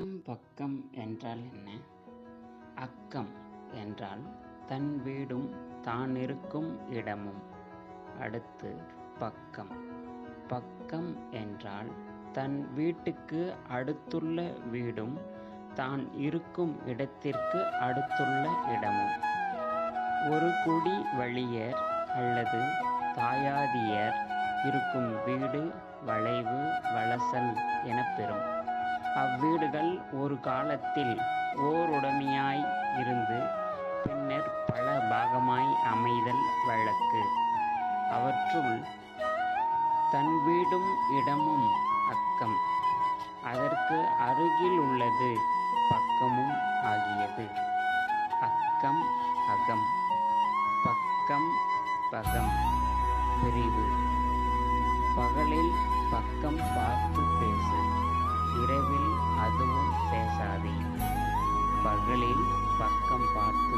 அக்கம் பக்கம் என்றால் என்ன? அக்கம் என்றால் தன் வீடும் தானிருக்கும் இடமும். அடுத்து பக்கம். பக்கம் என்றால் தன் வீட்டுக்கு அடுத்துள்ள வீடும் தான் இருக்கும் இடத்திற்கு அடுத்துள்ள இடமும். ஒரு குடி வழியர் அல்லது தாயாதியர் இருக்கும் வீடு வளைவு வளசல் எனப்பெறும். அவ்வீடுகள் ஒரு காலத்தில் ஓருடைமையாய் இருந்து பின்னர் பல பாகமாய் அமைதல் வழக்கு. அவற்றுள் தன் வீடும் இடமும் அக்கம், அதற்கு அருகில் உள்ளது பக்கமும் ஆகியது. அக்கம் அகம், பக்கம் பகம். பிரிவு. பகலில் பக்கம் பார்த்து பேசு, இரவில் அதுவும் பேசாதே. பகலில் பக்கம் பார்த்து